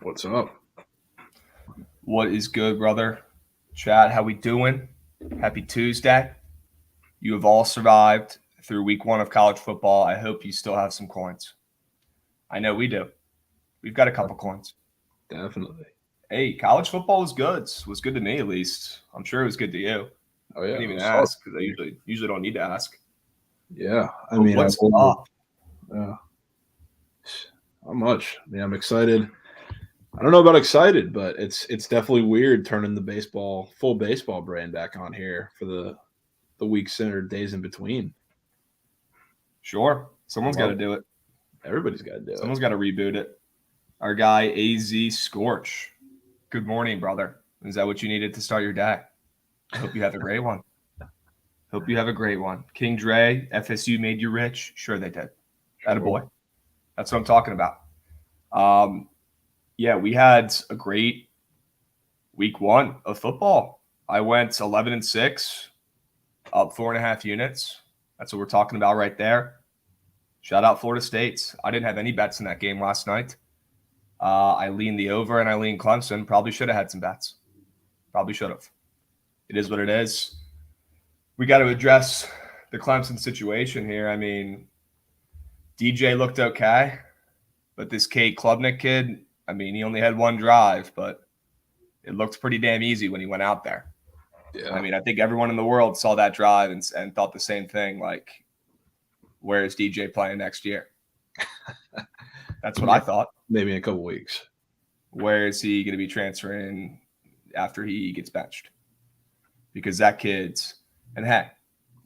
What's up? What is good, brother? Chad, how we doing? Happy Tuesday. You have all survived through week 1 of college football. I hope you still have some coins. I know we do. We've got a couple coins. Definitely. Hey, college football was good. It was good to me, at least. I'm sure it was good to you. Oh I yeah, didn't even solid. ask because I usually don't need to ask. Yeah, I But mean, what's up? not much. I mean, I'm excited. I don't know about excited, but it's definitely weird turning the full baseball brand back on here for the weeks or days in between. Sure. Someone's got to Well, do it. everybody's got to do it. Someone's got to reboot it. Our guy, AZ Scorch. Good morning, brother. Is that what you needed to start your day? I hope you have a great one. Hope you have a great one. King Dre, FSU made you rich. Sure they did. Attaboy. That's what I'm talking about. Yeah, we had a great week 1 of football. I went 11-6, up 4.5 units. That's what we're talking about right there. Shout out Florida State. I didn't have any bets in that game last night. I lean the over and I lean Clemson. Probably should have had some bets. Probably should have. It is what it is. We got to address the Clemson situation here. I mean, DJ looked okay, but this Cade Klubnik kid, I mean, he only had one drive, but it looked pretty damn easy when he went out there. Yeah. I mean, I think everyone in the world saw that drive and thought the same thing, like, where is DJ playing next year? That's what I thought. Maybe in a couple weeks. Where is he going to be transferring after he gets benched? Because that kid's – and hey,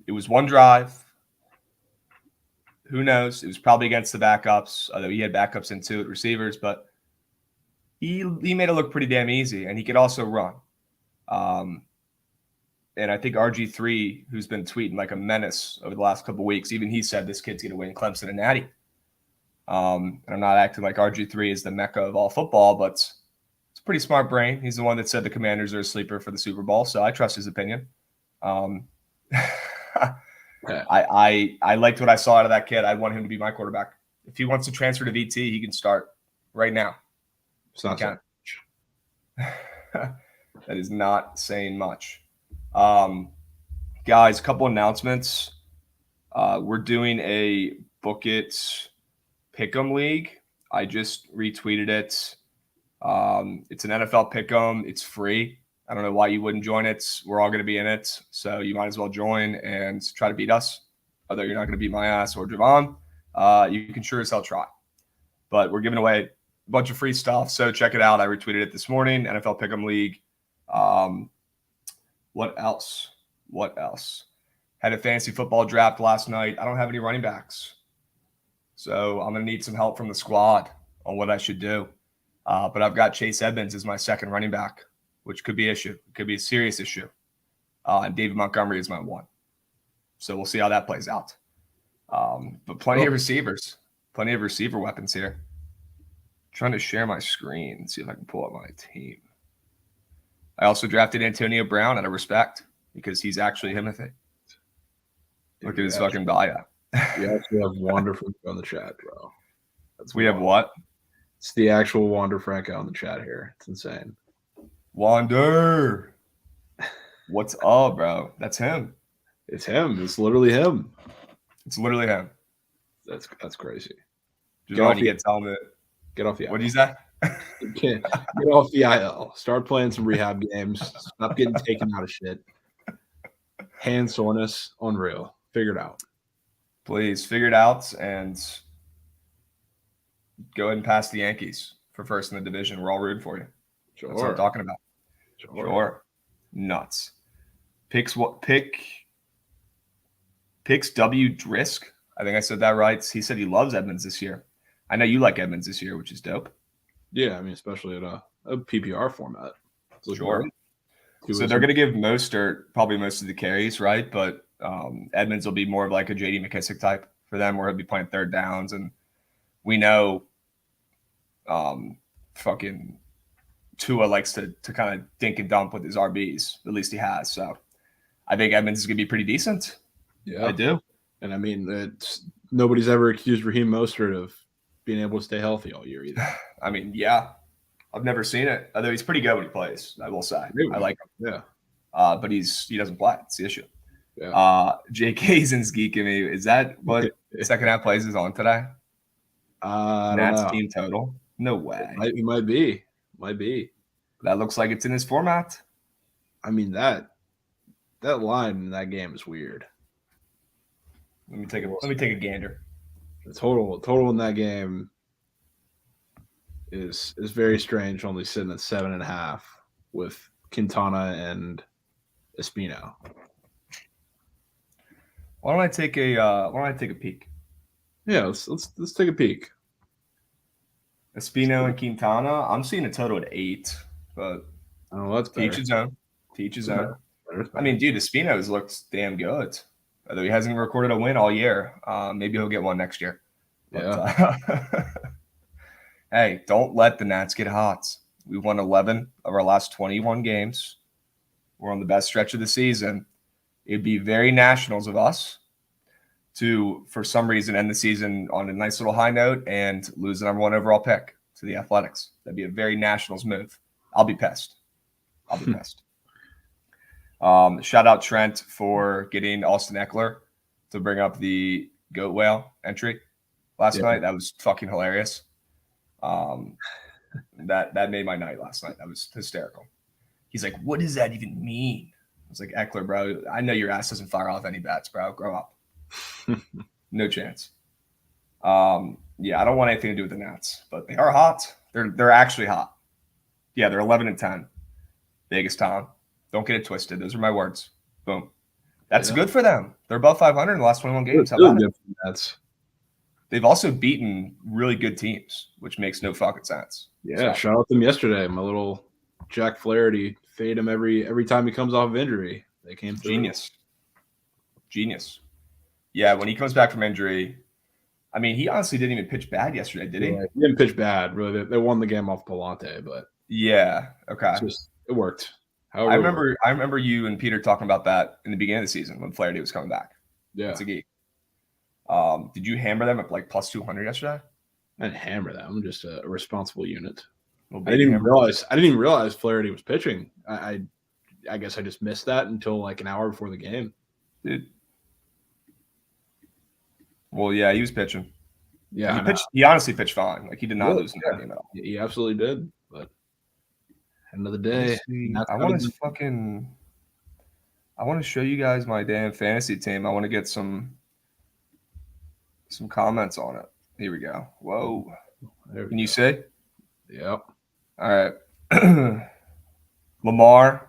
it was one drive. Who knows? It was probably against the backups, although he had backups in two at receivers, but he made it look pretty damn easy, and he could also run. And I think RG3, who's been tweeting like a menace over the last couple of weeks, even he said this kid's going to win Clemson and Natty. And I'm not acting like RG3 is the mecca of all football, but it's a pretty smart brain. He's the one that said the Commanders are a sleeper for the Super Bowl, so I trust his opinion. I liked what I saw out of that kid. I want him to be my quarterback. If he wants to transfer to VT, he can start right now. It's not so much. That is not saying much. Guys, a couple announcements. We're doing a Book It Pick'em League. I just retweeted it. It's an NFL Pick'em. It's free. I don't know why you wouldn't join it. We're all going to be in it, so you might as well join and try to beat us. Although you're not going to beat my ass or Jovan, you can sure as hell try. But we're giving away a bunch of free stuff, so check it out. I retweeted it this morning. NFL Pick'em League. What else? Had a fantasy football draft last night. I don't have any running backs, so I'm going to need some help from the squad on what I should do. But I've got Chase Edmonds as my second running back, which could be an issue. It could be a serious issue. And David Montgomery is my one. So we'll see how that plays out. But plenty of receivers, plenty of receiver weapons here. Trying to share my screen and see if I can pull up my team. I also drafted Antonio Brown out of respect because he's actually Himothy. Look at his fucking bio. You actually have Wander Franco on the chat, bro. We have what? It's the actual Wander Franco on the chat here. It's insane. Wander. What's up, bro? That's him. It's him. It's literally him. It's literally him. That's crazy. Just want to get telling it. Get off the IL. What did you say? Get off the IL. Start playing some rehab games. Stop getting taken out of shit. Hand soreness, unreal. Figure it out. Please figure it out and go ahead and pass the Yankees for first in the division. We're all rooting for you. Sure. That's what I'm talking about. Sure. Nuts. Picks W. Drisk. I think I said that right. He said he loves Edmonds this year. I know you like Edmonds this year, which is dope. Yeah, I mean, especially in a PPR format. Sure. So they're going to give Mostert probably most of the carries, right? But Edmonds will be more of like a J.D. McKissick type for them, where he'll be playing third downs. And we know fucking Tua likes to kind of dink and dump with his RBs. At least he has. So I think Edmonds is going to be pretty decent. Yeah, I do. And I mean, nobody's ever accused Raheem Mostert of being able to stay healthy all year either. I mean, yeah. I've never seen it, although he's pretty good when he plays, I will say. Maybe. I like him. Yeah. But he doesn't play. It's the issue. Yeah. Jake Hazen's geeking me. Is that what second half plays is on today? Nats team total? No way. It might be. Might be. That looks like it's in his format. I mean, that line in that game is weird. Let me take a gander. The total in that game is very strange, only sitting at 7.5 with Quintana and Espino. Why don't I take a peek? Yeah, let's take a peek. Espino and Quintana. I'm seeing a total at 8, but that's better. Teach his own. I mean, dude, Espino's looks damn good. Although he hasn't recorded a win all year. Maybe he'll get one next year. But, yeah. Hey, don't let the Nats get hot. We won 11 of our last 21 games. We're on the best stretch of the season. It'd be very Nationals of us to, for some reason, end the season on a nice little high note and lose the number 1 overall pick. to the Athletics. That'd be a very Nationals move. I'll be pissed. Shout out Trent for getting Austin Eckler to bring up the goat whale entry last night. That was fucking hilarious. That made my night last night. That was hysterical. He's like, what does that even mean? I was like, Eckler, bro, I know your ass doesn't fire off any bats, bro. Grow up. No chance. Yeah, I don't want anything to do with the Nats, but they are hot. They're actually hot. Yeah, they're 11-10. Vegas town. Don't get it twisted. Those are my words. Boom. That's good for them. They're above 500 in the last 21 games. How about it? They've also beaten really good teams, which makes no fucking sense. Yeah, shout out them yesterday. My little Jack Flaherty, fade him every time he comes off of injury. They came through. Genius. Yeah, when he comes back from injury, I mean, he honestly didn't even pitch bad yesterday, did he? Yeah, he didn't pitch bad. Really, they won the game off Palante, but yeah, okay, it worked. However, I remember you and Peter talking about that in the beginning of the season when Flaherty was coming back. Yeah, it's a geek. Did you hammer them at like plus 200 yesterday? I didn't hammer them. I'm just a responsible unit. I didn't even realize Flaherty was pitching. I guess I just missed that until like an hour before the game. Dude. Well, yeah, he was pitching. Yeah, he honestly pitched fine. Like he did not lose in that game at all. He absolutely did. But end of the day, I want to show you guys my damn fantasy team. I want to get some comments on it. Here we go. Whoa. Can you see? Yep. All right. Lamar.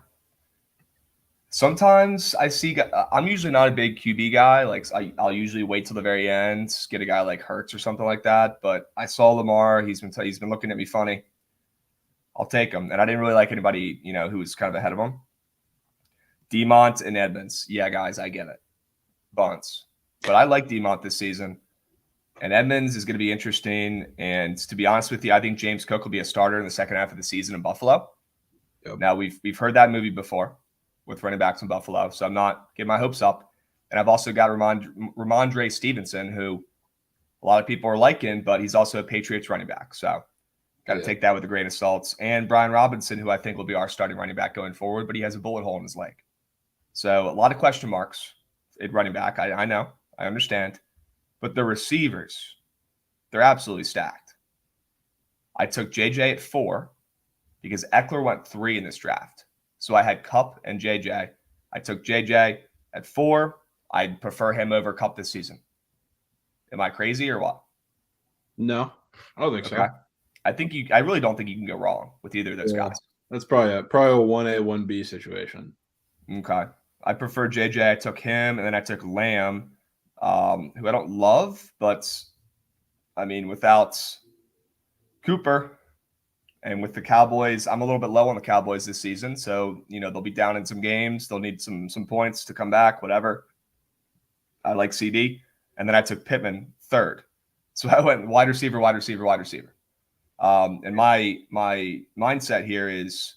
Sometimes I'm usually not a big QB guy. Like I'll usually wait till the very end, get a guy like Hurts or something like that. But I saw Lamar. He's been looking at me funny. I'll take him. And I didn't really like anybody, who was kind of ahead of him. Demont and Edmonds. Yeah, guys, I get it. Bunts. But I like Demont this season. And Edmonds is going to be interesting. And to be honest with you, I think James Cook will be a starter in the second half of the season in Buffalo. Yep. Now, we've heard that movie before with running backs in Buffalo, so I'm not getting my hopes up. And I've also got Ramondre Stevenson, who a lot of people are liking, but he's also a Patriots running back. So got to take that with a grain of salt. And Brian Robinson, who I think will be our starting running back going forward, but he has a bullet hole in his leg. So a lot of question marks at running back. I know. I understand. But the receivers, they're absolutely stacked. I took JJ at 4 because Eckler went 3 in this draft. So I had Kupp and JJ. I took JJ at 4. I'd prefer him over Kupp this season. Am I crazy or what? No, I don't think so. I really don't think you can go wrong with either of those guys. That's probably a 1A, 1B situation. Okay. I prefer JJ. I took him, and then I took Lamb, who I don't love, but I mean, without Cooper and with the Cowboys, I'm a little bit low on the Cowboys this season. So, they'll be down in some games. They'll need some points to come back, whatever. I like CD. And then I took Pittman 3rd. So I went wide receiver. And my mindset here is,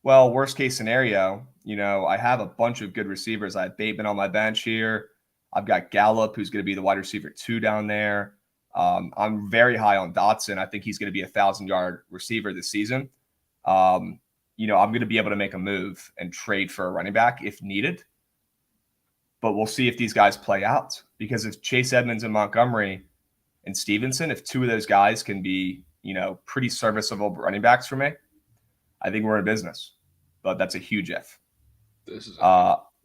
well, worst case scenario, I have a bunch of good receivers. I have Bateman on my bench here. I've got Gallup, who's going to be the wide receiver 2 down there. I'm very high on Dotson. I think he's going to be a 1,000-yard receiver this season. I'm going to be able to make a move and trade for a running back if needed. But we'll see if these guys play out. Because if Chase Edmonds and Montgomery and Stevenson, if 2 of those guys can be, pretty serviceable running backs for me, I think we're in business. But that's a huge if. This is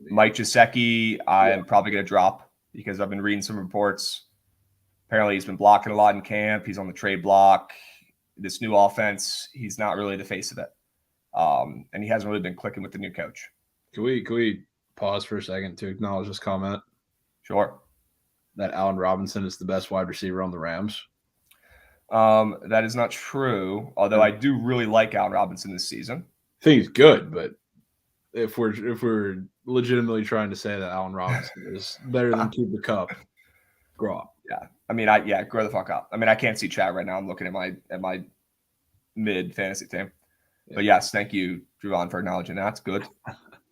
Mike Gesicki, I am probably going to drop because I've been reading some reports. Apparently, he's been blocking a lot in camp. He's on the trade block. This new offense, he's not really the face of it. And he hasn't really been clicking with the new coach. Can we pause for a second to acknowledge this comment? Sure. That Allen Robinson is the best wide receiver on the Rams. That is not true, although I do really like Allen Robinson this season. I think he's good, but if we're legitimately trying to say that Allen Robinson is better than Cooper Kupp, grow up. Yeah. I mean, grow the fuck up. I mean, I can't see chat right now. I'm looking at my mid fantasy team. Yeah. But yes, thank you, Jovan, for acknowledging that. It's good.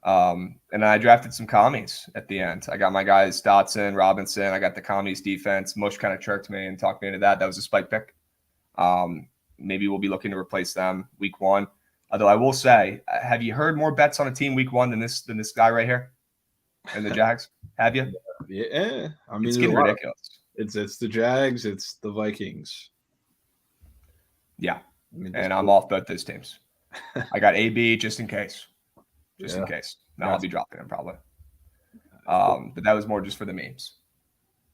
And I drafted some commies at the end. I got my guys Dotson, Robinson. I got the commies defense. Mush kind of chirked me and talked me into that. That was a spike pick. maybe we'll be looking to replace them week 1. Although I will say, have you heard more bets on a team week 1 than this guy right here and the Jags? Have you? Yeah, I mean, It's getting ridiculous. It's the Jags, it's the Vikings. Yeah, and I'm off both those teams. I got AB just in case. In case. Now I'll be dropping him probably. But that was more just for the memes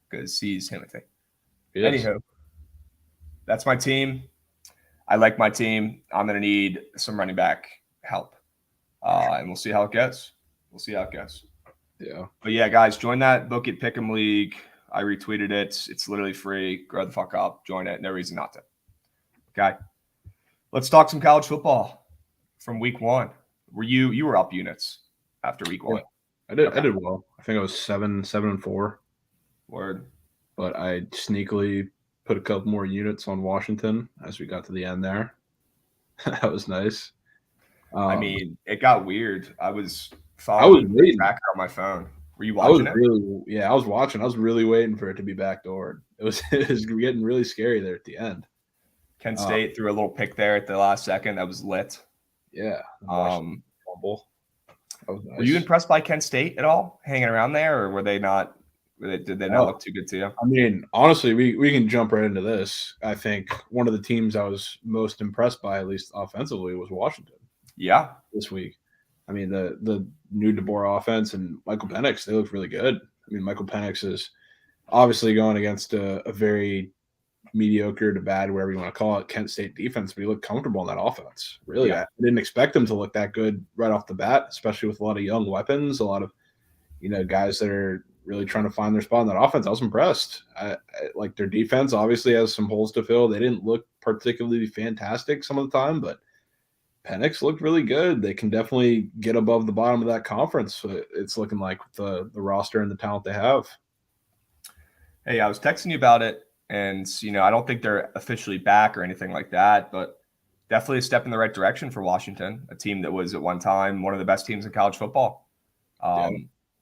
because he's Timothy. Anywho, that's my team. I like my team. I'm going to need some running back help. And we'll see how it goes. Yeah. But yeah, guys, join that Book It Pick'em League. I retweeted it. It's literally free. Grow the fuck up. Join it. No reason not to. Okay. Let's talk some college football from week 1. You were up units after week 1? Yeah, I did. Okay. I did well. I think I was 7-4. Word. But I sneakily put a couple more units on Washington as we got to the end there. That was nice. I mean, it got weird. I was following the tracker on my phone. Were you watching it? I was watching. I was really waiting for it to be backdoored. It was getting really scary there at the end. Kent State threw a little pick there at the last second. That was lit. Yeah. Fumble. That was nice. Were you impressed by Kent State at all, hanging around there, or were they not? Did they not look too good to you? I mean, honestly, we can jump right into this. I think one of the teams I was most impressed by, at least offensively, was Washington. Yeah. This week. I mean, the new DeBoer offense and Michael Penix, they look really good. I mean, Michael Penix is obviously going against a very mediocre to bad, whatever you want to call it, Kent State defense, but he looked comfortable in that offense. Really, I didn't expect him to look that good right off the bat, especially with a lot of young weapons, a lot of guys that are really trying to find their spot in that offense. I was impressed. I like their defense obviously has some holes to fill. They didn't look particularly fantastic some of the time, but Penix looked really good. They can definitely get above the bottom of that conference. It's looking like the roster and the talent they have. Hey, I was texting you about it, and I don't think they're officially back or anything like that, but definitely a step in the right direction for Washington, a team that was at one time one of the best teams in college football.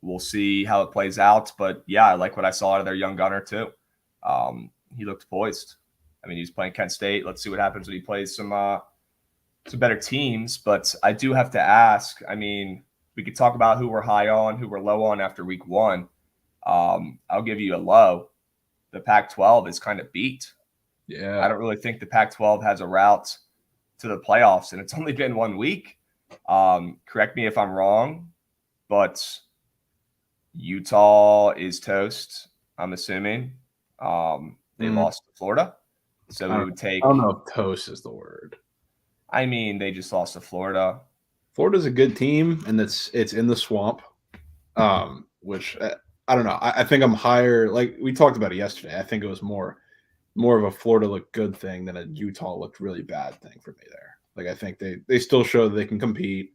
We'll see how it plays out, but yeah, I like what I saw out of their young gunner too. He looked poised. I mean, he's playing Kent State. Let's see what happens when he plays some better teams. But I do have to ask. I mean, we could talk about who we're high on, who we're low on after week 1. I'll give you a low. The Pac-12 is kind of beat. Yeah, I don't really think the Pac-12 has a route to the playoffs, and it's only been 1 week. Correct me if I'm wrong, but Utah is toast, I'm assuming. They lost to Florida. So we would take – I don't know if toast is the word. I mean, they just lost to Florida. Florida's a good team, and it's in the swamp, which I don't know. I think I'm higher – like we talked about it yesterday. I think it was more of a Florida look good thing than a Utah looked really bad thing for me there. Like I think they still show that they can compete.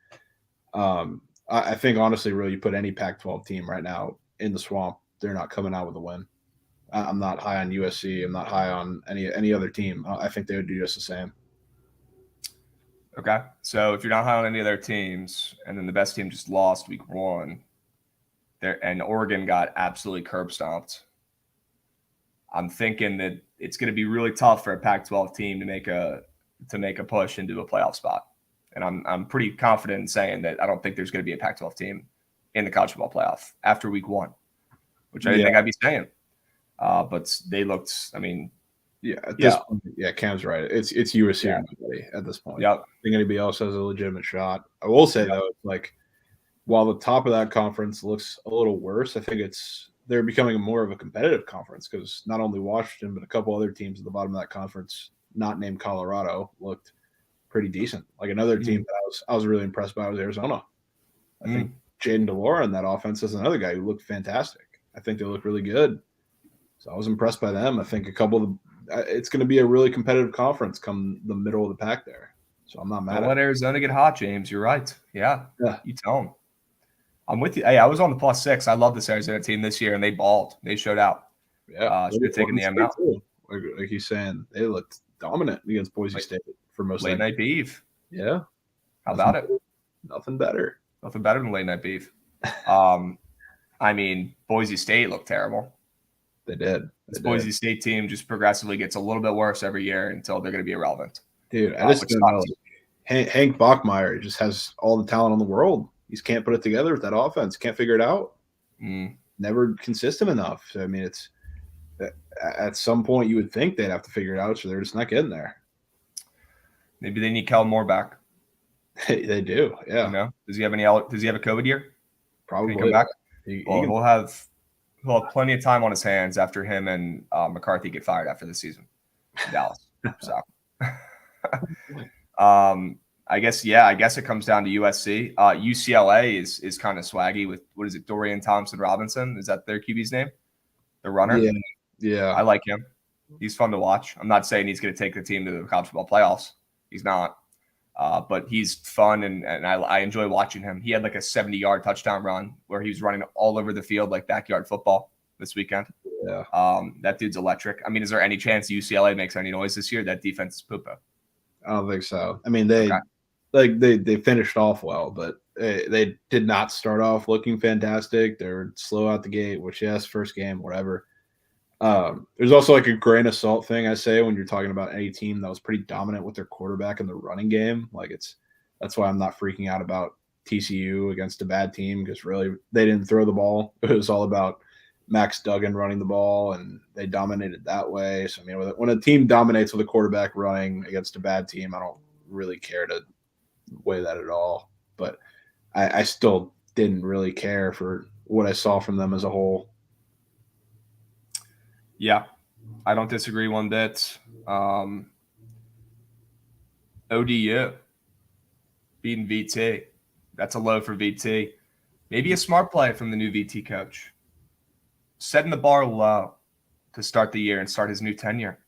I think, honestly, really, you put any Pac-12 team right now in the swamp, they're not coming out with a win. I'm not high on USC. I'm not high on any other team. I think they would do just the same. Okay. So if you're not high on any of their teams, and then the best team just lost week 1, and Oregon got absolutely curb stomped, I'm thinking that it's going to be really tough for a Pac-12 team to make a push into a playoff spot. And I'm pretty confident in saying that I don't think there's going to be a Pac-12 team in the college football playoff after week 1, which I didn't think I'd be saying. But they looked, I mean, at this point, Cam's right. It's USC or nobody at this point. Yep. I think anybody else has a legitimate shot. I will say though, it's like while the top of that conference looks a little worse, I think they're becoming more of a competitive conference because not only Washington but a couple other teams at the bottom of that conference, not named Colorado, looked pretty decent. Like another team that I was really impressed by was Arizona. I think Jaden DeLora in that offense is another guy who looked fantastic. I think they look really good. So I was impressed by them. I think it's going to be a really competitive conference come the middle of the pack there. So I'm not mad. Don't let Arizona get hot, James. You're right. Yeah. You tell them. I'm with you. Hey, I was on the +6. I love this Arizona team this year, and they balled. They showed out. Yeah. Should have taken the M out. Like he's saying, they looked dominant against Boise State for most late night beef. Yeah. How about it? Nothing better. Nothing better than late night beef. I mean, Boise State looked terrible. They did. This Boise State team just progressively gets a little bit worse every year until they're going to be irrelevant. Dude, I just which don't know. sucks. Hank Bachmeier just has all the talent in the world. He just can't put it together with that offense. Can't figure it out. Never consistent enough. So, I mean, it's at some point you would think they'd have to figure it out. So they're just not getting there. Maybe they need Kellen Moore back. They do. Yeah. You know, does he have a COVID year? Probably. Can he come back? Well, He'll have plenty of time on his hands after him and McCarthy get fired after the season in Dallas. So, I guess it comes down to USC. UCLA is kind of swaggy with, what is it, Dorian Thompson-Robinson? Is that their QB's name? The runner? Yeah. I like him. He's fun to watch. I'm not saying he's going to take the team to the college football playoffs. He's not. But he's fun, and I enjoy watching him. He had like a 70-yard touchdown run where he was running all over the field like backyard football this weekend. Yeah. That dude's electric. I mean, is there any chance UCLA makes any noise this year? That defense is poo-poo. I don't think so. I mean, they finished off well, but they did not start off looking fantastic. They were slow out the gate, which, yes, first game, whatever. There's also like a grain of salt thing I say when you're talking about any team that was pretty dominant with their quarterback in the running game. Like that's why I'm not freaking out about TCU against a bad team, because really they didn't throw the ball. It was all about Max Duggan running the ball, and they dominated that way. So I mean, when a team dominates with a quarterback running against a bad team, I don't really care to weigh that at all. But I still didn't really care for what I saw from them as a whole. Yeah, I don't disagree one bit. ODU beating VT. That's a low for VT. Maybe a smart play from the new VT coach. Setting the bar low to start the year and start his new tenure.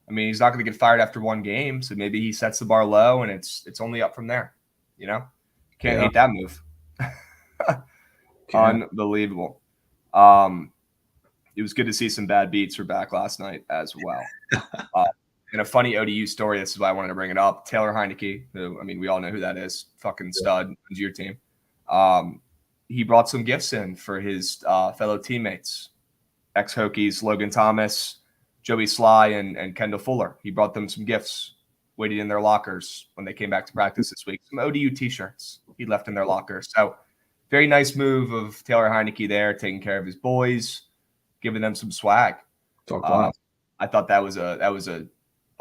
I mean, he's not going to get fired after one game, so maybe he sets the bar low and it's only up from there. You know, can't hate that move. Unbelievable. It was good to see some bad beats were back last night as well. And a funny ODU story, this is why I wanted to bring it up. Taylor Heineke, who, I mean, we all know who that is, fucking stud, owns your team. He brought some gifts in for his fellow teammates, ex-Hokies, Logan Thomas, Joey Sly, and Kendall Fuller. He brought them some gifts waiting in their lockers when they came back to practice this week. Some ODU T-shirts he left in their lockers. So very nice move of Taylor Heineke there, taking care of his boys, giving them some swag. I thought that was a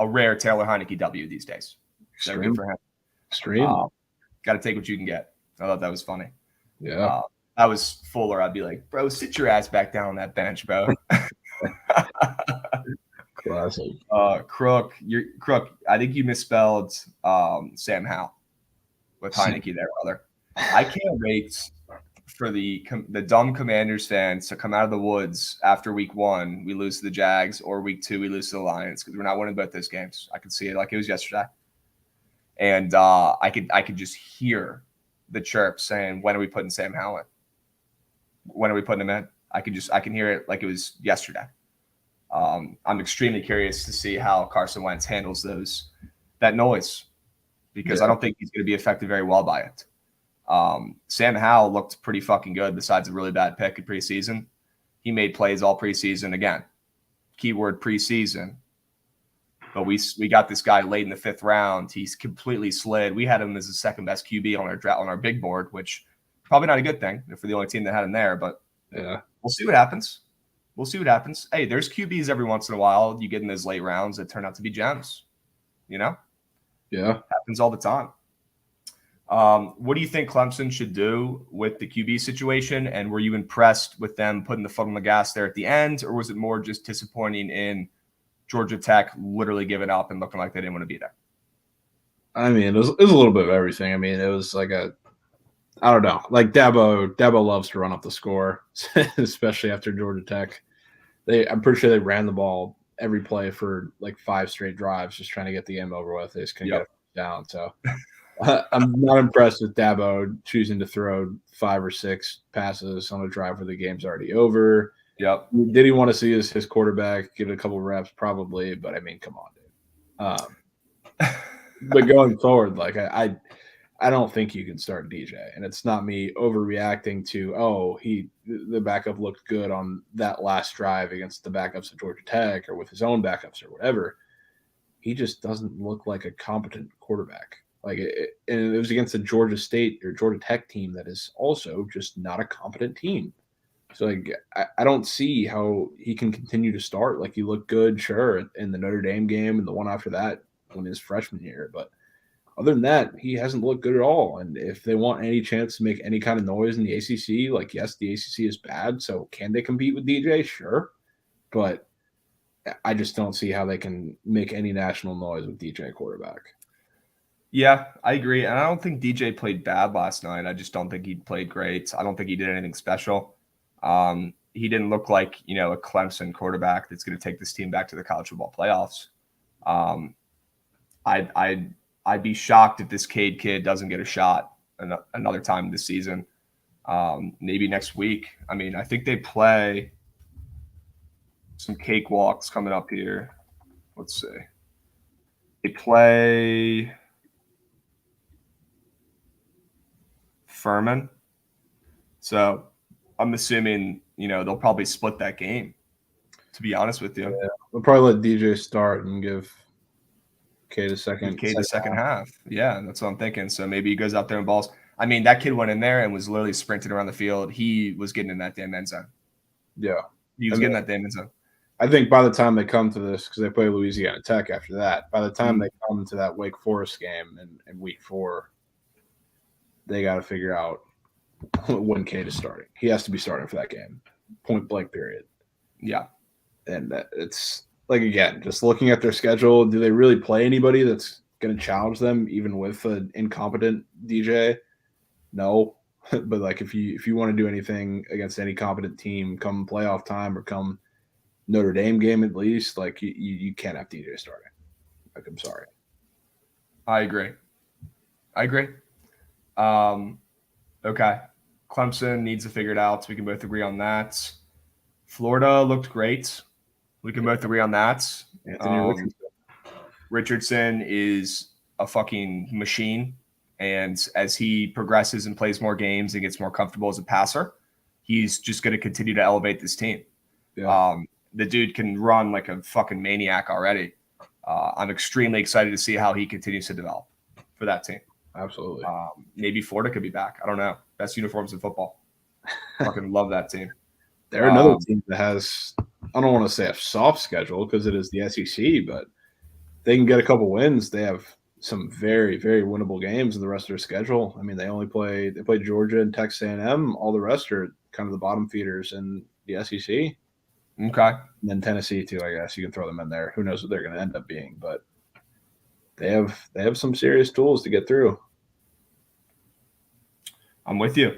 rare Taylor Heineke W these days. So good for him. Extreme. Got to take what you can get. I thought that was funny. Yeah. I was Fuller. I'd be like, bro, sit your ass back down on that bench, bro. Classic. Crook, I think you misspelled Sam Howell with Heineke there, brother. I can't wait for the dumb Commanders fans to come out of the woods after week 1, we lose to the Jags, or week 2, we lose to the Lions, because we're not winning both those games. I could see it like it was yesterday. And I could just hear the chirp saying, when are we putting Sam Howell in? When are we putting him in? I can hear it like it was yesterday. I'm extremely curious to see how Carson Wentz handles that noise, because I don't think he's going to be affected very well by it. Sam Howell looked pretty fucking good besides a really bad pick in preseason. He made plays all preseason. Again, keyword preseason. But we got this guy late in the 5th round. He's completely slid. We had him as the second best QB on our big board, which probably not a good thing if we're the only team that had him there. But yeah, we'll see what happens. Hey, there's QBs every once in a while you get in those late rounds that turn out to be gems. You know? Yeah. Happens all the time. What do you think Clemson should do with the QB situation? And were you impressed with them putting the foot on the gas there at the end? Or was it more just disappointing in Georgia Tech literally giving up and looking like they didn't want to be there? I mean, it was a little bit of everything. I mean, it was like I don't know. Like Dabo loves to run up the score, especially after Georgia Tech. I'm pretty sure they ran the ball every play for like 5 straight drives, just trying to get the game over with. They just couldn't get it down. So I'm not impressed with Dabo choosing to throw 5 or 6 passes on a drive where the game's already over. Yep. Did he want to see his quarterback give it a couple reps? Probably, but I mean, come on, dude. But going forward, like I don't think you can start DJ, and it's not me overreacting to the backup looked good on that last drive against the backups at Georgia Tech or with his own backups or whatever. he just doesn't look like a competent quarterback. Like and it was against a Georgia State or Georgia Tech team that is also just not a competent team. So like I don't see how he can continue to start. Like he looked good, sure, in the Notre Dame game and the one after that when his freshman year, but other than that, he hasn't looked good at all. And if they want any chance to make any kind of noise in the ACC, like yes, the ACC is bad, so can they compete with DJ? Sure, but I just don't see how they can make any national noise with DJ quarterback. Yeah, I agree. And I don't think DJ played bad last night. I just don't think he played great. I don't think he did anything special. He didn't look like, a Clemson quarterback that's going to take this team back to the college football playoffs. I'd be shocked if this Cade kid doesn't get a shot another time this season. Maybe next week. I mean, I think they play some cakewalks coming up here. Let's see. They play Furman. So I'm assuming, they'll probably split that game, to be honest with you. Yeah, they'll probably let DJ start and give Cade a second. Cade the second half. Yeah, that's what I'm thinking. So maybe he goes out there and balls. I mean, that kid went in there and was literally sprinting around the field. He was getting in that damn end zone. Yeah. He was getting that damn end zone. I think by the time they come to this, because they play Louisiana Tech after that, by the time they come to that Wake Forest game in week 4, they got to figure out when Cade is starting. He has to be starting for that game, point blank period. Yeah. And it's like, again, just looking at their schedule, do they really play anybody that's going to challenge them, even with an incompetent DJ? No. But like if you want to do anything against any competent team come playoff time or come Notre Dame game at least, like you can't have DJ starting. Like, I'm sorry. I agree. Okay. Clemson needs to figure it out. So we can both agree on that. Florida looked great. We can both agree on that. Anthony Richardson is a fucking machine. And as he progresses and plays more games and gets more comfortable as a passer, he's just going to continue to elevate this team. Yeah. The dude can run like a fucking maniac already. I'm extremely excited to see how he continues to develop for that team. Absolutely. Maybe Florida could be back. I don't know. Best uniforms in football. Fucking love that team. They're another team that has, I don't want to say a soft schedule because it is the SEC, but they can get a couple wins. They have some very, very winnable games in the rest of their schedule. I mean, they play Georgia and Texas A&M. All the rest are kind of the bottom feeders in the SEC. Okay. And then Tennessee too, I guess. You can throw them in there. Who knows what they're going to end up being, but they have some serious tools to get through. I'm with you.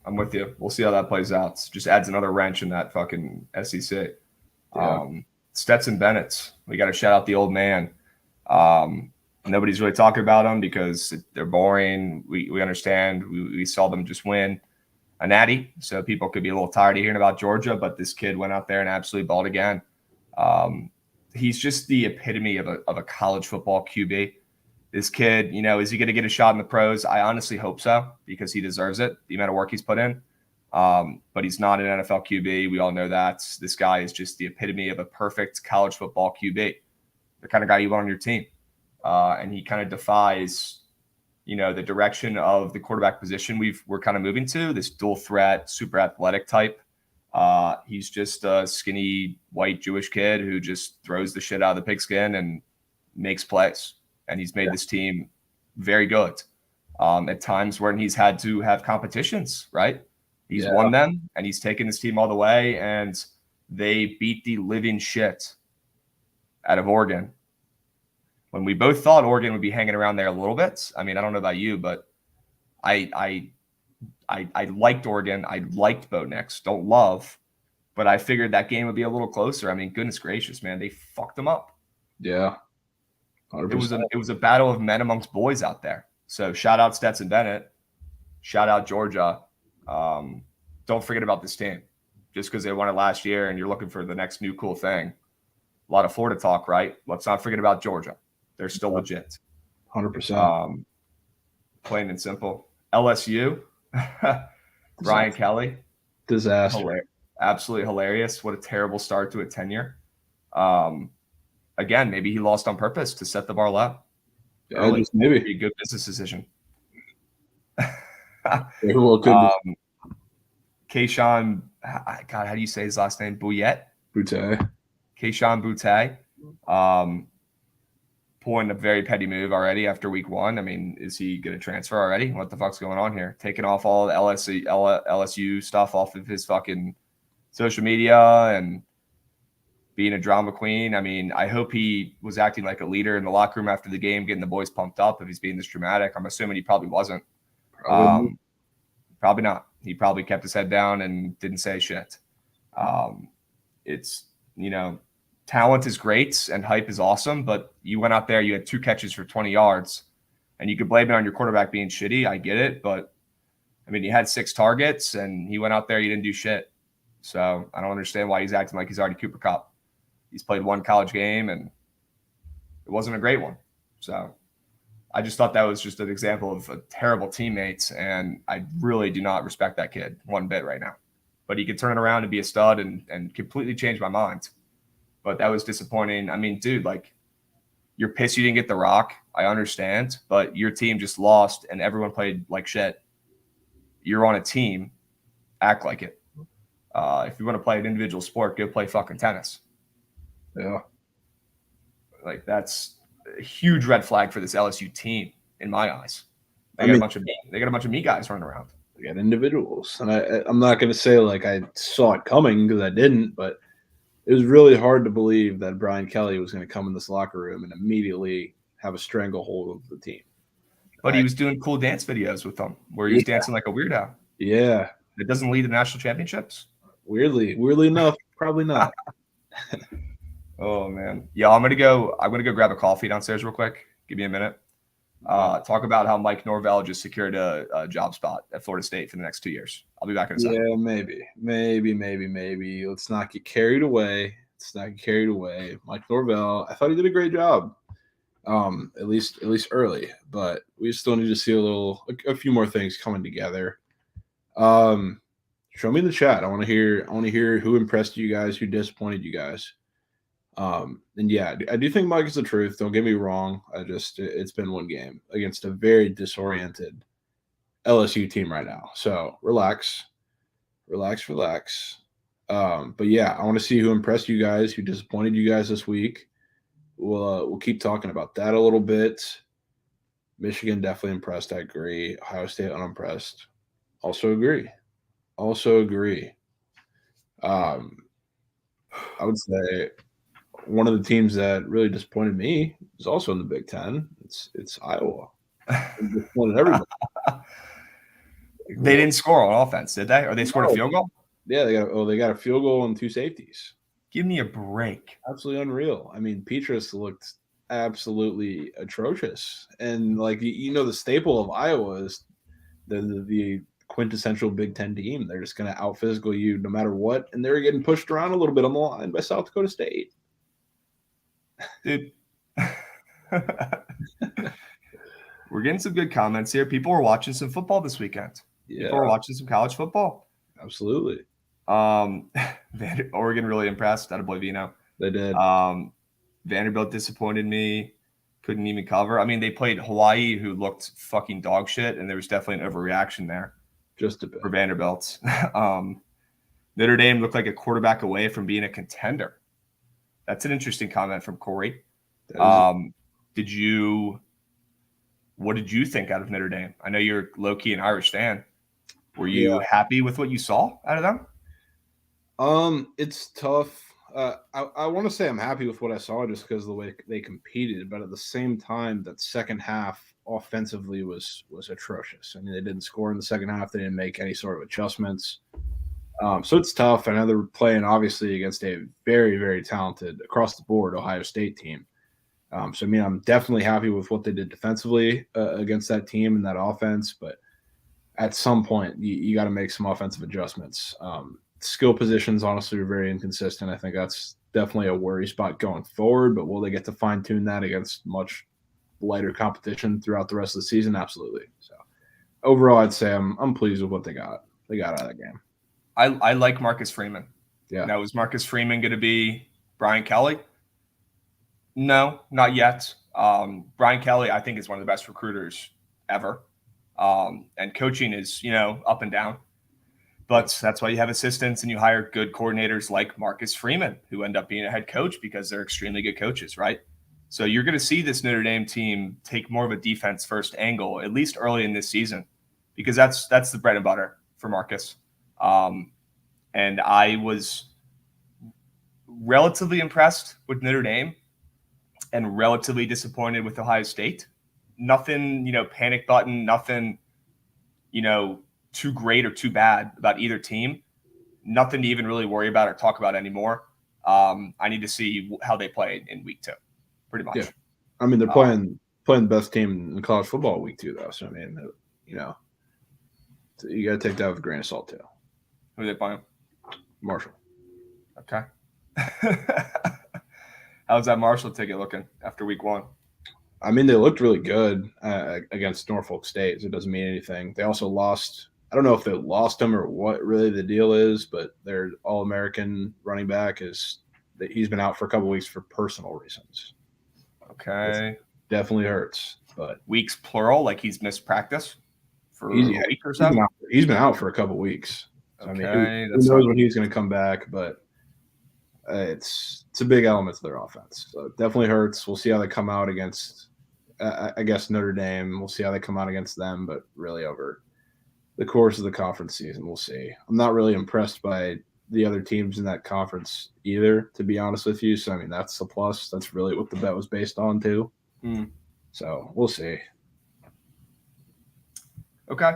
We'll see how that plays out. It just adds another wrench in that fucking SEC. Yeah. Stetson Bennett. We got to shout out the old man. Nobody's really talking about them because they're boring. We understand. We saw them just win a natty, so people could be a little tired of hearing about Georgia, but this kid went out there and absolutely balled again. He's just the epitome of a college football QB. This kid, is he going to get a shot in the pros? I honestly hope so because he deserves it, the amount of work he's put in. But he's not an NFL QB. We all know that. This guy is just the epitome of a perfect college football QB, the kind of guy you want on your team. And he kind of defies, the direction of the quarterback position we're kind of moving to, this dual threat, super athletic type. He's just a skinny white Jewish kid who just throws the shit out of the pigskin and makes plays. And he's made this team very good. At times when he's had to have competitions, right? He's won them and he's taken this team all the way, and they beat the living shit out of Oregon. When we both thought Oregon would be hanging around there a little bit. I mean, I don't know about you, but I liked Oregon. I liked Bo Nix. Don't love, but I figured that game would be a little closer. I mean, goodness gracious, man, they fucked them up. Yeah. 100%. It was a battle of men amongst boys out there. So shout out Stetson Bennett. Shout out Georgia. Don't forget about this team. Just because they won it last year and you're looking for the next new cool thing. A lot of Florida talk, right? Let's not forget about Georgia. They're still legit. 100%. Plain and simple. LSU. Brian Kelly. Disaster. Absolutely hilarious. What a terrible start to a tenure. again, maybe he lost on purpose to set the bar low. Yeah, just maybe. Be a good business decision. Well, could be. Keyshawn, God, how do you say his last name? Boutte? Boutte. Keyshawn Boutte. Pulling a very petty move already after week 1. I mean, is he going to transfer already? What the fuck's going on here? Taking off all the LSU stuff off of his fucking social media and being a drama queen. I mean, I hope he was acting like a leader in the locker room after the game, getting the boys pumped up if he's being this dramatic. I'm assuming he probably wasn't. Probably not. He probably kept his head down and didn't say shit. It's, talent is great and hype is awesome, but you went out there, you had 2 catches for 20 yards, and you could blame it on your quarterback being shitty. I get it, but I mean, he had 6 targets and he went out there, he didn't do shit. So I don't understand why he's acting like he's already Cooper Kupp. He's played 1 college game and it wasn't a great one. So I just thought that was just an example of a terrible teammates, and I really do not respect that kid one bit right now. But he could turn it around and be a stud and completely change my mind. But that was disappointing. I mean, dude, like, you're pissed you didn't get the rock. I understand, but your team just lost and everyone played like shit. You're on a team. Act like it. If you want to play an individual sport, go play fucking tennis. Yeah. Like, that's a huge red flag for this LSU team in my eyes. They got a bunch of me guys running around. They got individuals. And I'm not going to say like I saw it coming, because I didn't, but it was really hard to believe that Brian Kelly was going to come in this locker room and immediately have a stranglehold of the team. But he was doing cool dance videos with them where he was dancing like a weirdo. Yeah. It doesn't lead to national championships? Weirdly enough, probably not. Oh, man. Yeah, I'm gonna go grab a coffee downstairs real quick. Give me a minute. Talk about how Mike Norvell just secured a job spot at Florida State for the next 2 years. I'll be back in a second. Yeah, maybe. Let's not get carried away. Mike Norvell, I thought he did a great job. At least early, but we still need to see a few more things coming together. Show me in the chat. I want to hear who impressed you guys, who disappointed you guys. And yeah, I do think Mike is the truth. Don't get me wrong. It's been 1 game against a very disoriented LSU team right now. So relax. But yeah, I want to see who impressed you guys, who disappointed you guys this week. We'll keep talking about that a little bit. Michigan definitely impressed. I agree. Ohio State unimpressed. Also agree. I would say one of the teams that really disappointed me is also in the Big Ten. It's Iowa. Disappointed everybody. They didn't score on offense, did they? Or they scored a field goal? Yeah, they got a field goal and 2 safeties. Give me a break. Absolutely unreal. I mean, Petrus looked absolutely atrocious. And like the staple of Iowa is the quintessential Big Ten team. They're just going to out-physical you no matter what. And they're getting pushed around a little bit on the line by South Dakota State. Dude. We're getting some good comments here. People are watching some football this weekend. Yeah. People are watching some college football. Absolutely. Oregon really impressed. Attaboy Vino. They did. Vanderbilt disappointed me. Couldn't even cover. I mean, they played Hawaii, who looked fucking dog shit, and there was definitely an overreaction there. Just a bit. For Vanderbilt. Notre Dame looked like a quarterback away from being a contender. That's an interesting comment from Corey. What did you think out of Notre Dame? I know you're low-key an Irish fan. Were you happy with what you saw out of them? It's tough. I want to say I'm happy with what I saw just because of the way they competed, but at the same time, that second half offensively was atrocious. I mean, they didn't score in the second half. They didn't make any sort of adjustments. So it's tough. I know they're playing obviously against a very, very talented across the board Ohio State team. So I mean, I'm definitely happy with what they did defensively against that team and that offense, but at some point you got to make some offensive adjustments. Skill positions honestly are very inconsistent. I think that's definitely a worry spot going forward, but will they get to fine tune that against much lighter competition throughout the rest of the season? Absolutely. So overall, I'd say I'm pleased with what they got out of that game. I like Marcus Freeman. Yeah. Now, is Marcus Freeman going to be Brian Kelly? No, not yet. Brian Kelly, I think, is one of the best recruiters ever. And coaching is, up and down. But that's why you have assistants and you hire good coordinators like Marcus Freeman, who end up being a head coach because they're extremely good coaches, right? So you're going to see this Notre Dame team take more of a defense first angle, at least early in this season, because that's the bread and butter for Marcus. And I was relatively impressed with Notre Dame and relatively disappointed with Ohio State. Nothing, panic button, nothing, too great or too bad about either team. Nothing to even really worry about or talk about anymore. I need to see how they play in week 2, pretty much. Yeah. I mean, they're playing the best team in college football week 2, though. So, I mean, you got to take that with a grain of salt, too. Who are they playing? Marshall. Okay. How's that Marshall ticket looking after week 1? I mean, they looked really good against Norfolk State. So it doesn't mean anything. They also lost. I don't know if they lost him or what really the deal is, but their All-American running back he's been out for a couple weeks for personal reasons. Okay. It definitely hurts. But weeks plural, like he's missed practice for a week or so? He's been out for a couple weeks. So, Okay. I mean, who knows when he's going to come back, but it's a big element to their offense. So it definitely hurts. We'll see how they come out against, I guess, Notre Dame. We'll see how they come out against them, but really over the course of the conference season, we'll see. I'm not really impressed by the other teams in that conference either, to be honest with you. So, I mean, that's a plus. That's really what the bet was based on, too. So, we'll see. Okay.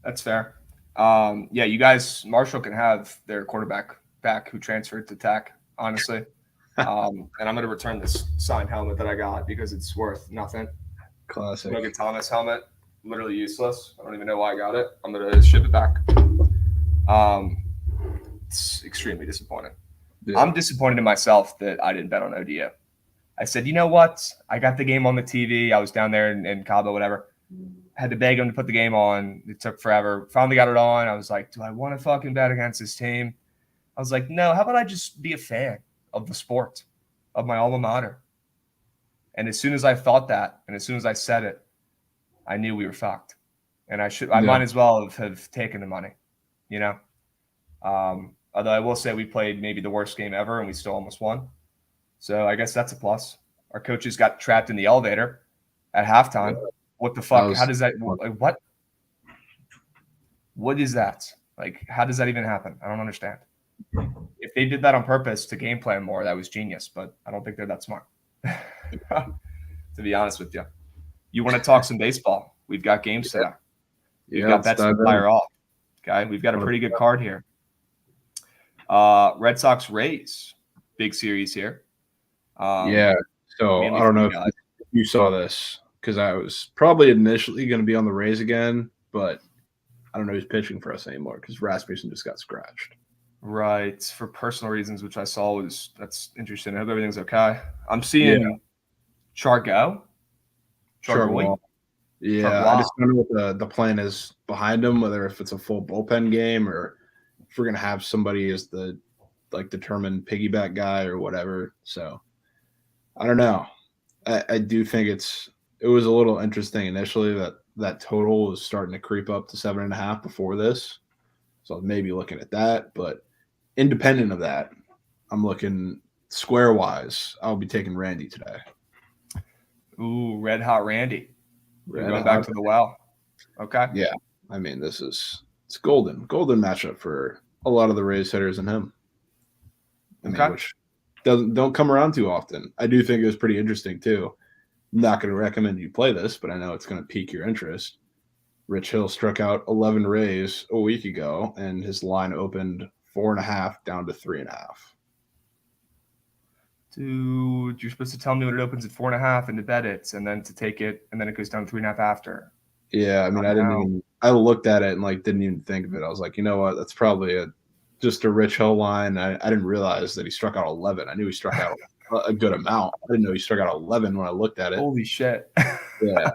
That's fair. Yeah, you guys, Marshall can have their quarterback back who transferred to Tech, honestly. And I'm going to return this signed helmet that I got because it's worth nothing. Classic. Logan Thomas helmet, literally useless. I don't even know why I got it. I'm going to ship it back. It's extremely disappointing. Yeah. I'm disappointed in myself that I didn't bet on ODU. I said, you know what? I got the game on the TV. I was down there in Cabo, whatever. Had to beg him to put the game on. It took forever. Finally got it on. I was like, do I want to fucking bet against this team? I was like, no, how about I just be a fan of the sport, of my alma mater? And as soon as I thought that, and as soon as I said it, I knew we were fucked. And I might as well have taken the money, Although I will say we played maybe the worst game ever and we still almost won. So I guess that's a plus. Our coaches got trapped in the elevator at halftime. What the fuck? How does that – what? What is that? Like, how does that even happen? I don't understand. If they did that on purpose to game plan more, that was genius. But I don't think they're that smart, to be honest with you. You want to talk some baseball? We've got games today. We've got bets to fire off. Okay, we've got a pretty good card here. Red Sox Rays, big series here. So I don't know if you saw this because I was probably initially going to be on the Rays again, but I don't know who's pitching for us anymore because Rasmussen just got scratched. Right, for personal reasons, which I saw that's interesting. I hope everything's okay. I'm seeing Chargo. Yeah, I just don't know what the plan is behind him, whether if it's a full bullpen game or if we're gonna have somebody as the determined piggyback guy or whatever. So I don't know. I do think it was a little interesting initially that total was starting to creep up to 7.5 before this. So maybe looking at that, but independent of that, I'm looking square wise. I'll be taking Randy today. Ooh, red hot Randy. We're going back to the well. Okay. Yeah. I mean, it's golden matchup for a lot of the Rays hitters and him. Which don't come around too often. I do think it was pretty interesting too. I'm not going to recommend you play this, but I know it's going to pique your interest. Rich Hill struck out 11 Rays a week ago, and his line opened 4.5 down to 3.5. Dude, you're supposed to tell me when it opens at 4.5 and to bet it, and then to take it, and then it goes down 3.5 after. Yeah, I mean, I looked at it and didn't even think of it. I was like, you know what? That's probably just a Rich Hill line. I didn't realize that he struck out 11. I knew he struck out a good amount. I didn't know he struck out 11 when I looked at it. Holy shit. Yeah.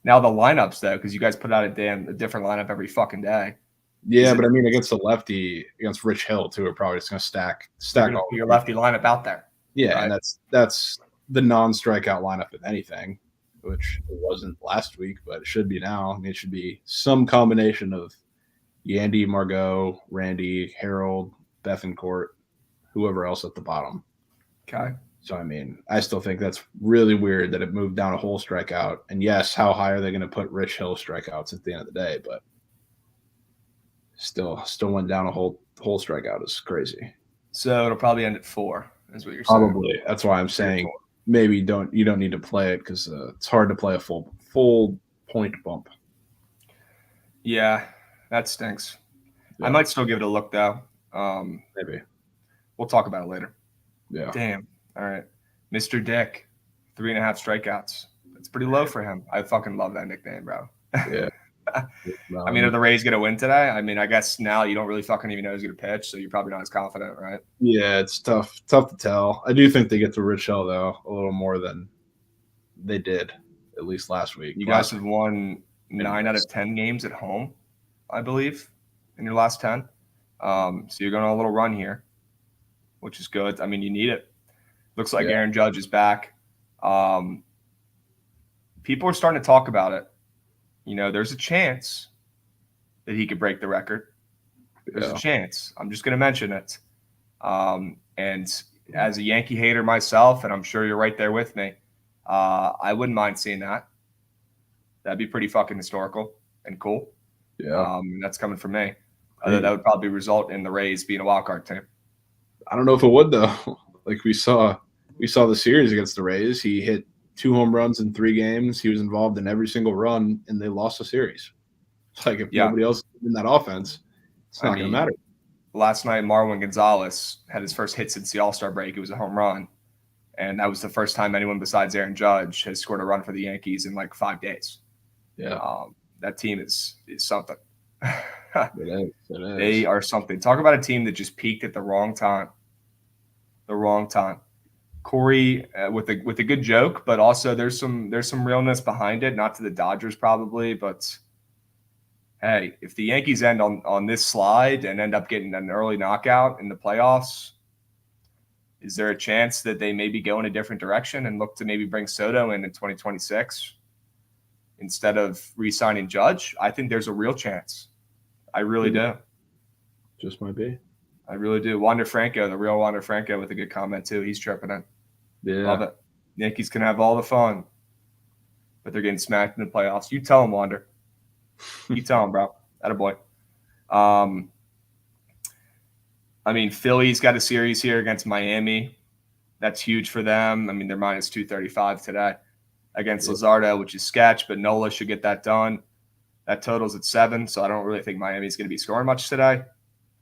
Now the lineups though, because you guys put out a different lineup every fucking day. Yeah, but I mean against the lefty, against Rich Hill too, we're probably just gonna stack all your lefty lineup out there. Yeah, right? and that's the non-strikeout lineup, if anything, which it wasn't last week, but it should be now. I mean, it should be some combination of Yandy, Margot, Randy, Harold, Bethencourt, whoever else at the bottom. Okay. So, I mean, I still think that's really weird that it moved down a whole strikeout. And yes, how high are they going to put Rich Hill strikeouts at the end of the day? But still went down a whole strikeout is crazy. So it'll probably end at 4, is what you're saying. Probably. That's why I'm saying maybe you don't need to play it because it's hard to play a full point bump. Yeah, that stinks. Yeah. I might still give it a look though. Maybe. We'll talk about it later. Yeah. Damn. All right. Mr. Dick, 3.5 strikeouts. That's pretty low for him. I fucking love that nickname, bro. Yeah. I mean, are the Rays going to win today? I mean, I guess now you don't really fucking even know who's going to pitch, so you're probably not as confident, right? Yeah, it's tough to tell. I do think they get to Rich Hill, though, a little more than they did, at least last week. You guys have won 9 out of 10 games at home, I believe, in your last 10. So you're going on a little run here, which is good. I mean, you need it. Looks like Aaron Judge is back. People are starting to talk about it. You know, there's a chance that he could break the record. There's a chance. I'm just going to mention it. And as a Yankee hater myself, and I'm sure you're right there with me, I wouldn't mind seeing that. That'd be pretty fucking historical and cool. Yeah. That's coming from me. That would probably result in the Rays being a wild card team. I don't know if it would, though. Like we saw the series against the Rays. He hit 2 home runs in 3 games. He was involved in every single run, and they lost the series. It's like if nobody else in that offense, it's not going to matter. Last night, Marwin Gonzalez had his first hit since the All-Star break. It was a home run, and that was the first time anyone besides Aaron Judge has scored a run for the Yankees in like 5 days. Yeah, that team is something. It is. They are something. Talk about a team that just peaked at the wrong time. The wrong time. Corey with a good joke, but also there's some realness behind it. Not to the Dodgers probably, but hey, if the Yankees end on this slide and end up getting an early knockout in the playoffs, is there a chance that they maybe go in a different direction and look to maybe bring Soto in 2026 instead of re-signing Judge? I think there's a real chance. I really do. Just might be. I really do. Wander Franco, the real Wander Franco, with a good comment too. He's tripping in. Yeah. Love it. Yankees can have all the fun, but they're getting smacked in the playoffs. You tell him, Wander. You tell him, bro. Attaboy. I mean, Philly's got a series here against Miami. That's huge for them. I mean, they're minus 235 today against Luzardo, which is sketch, but Nola should get that done. That total's at 7, so I don't really think Miami's going to be scoring much today.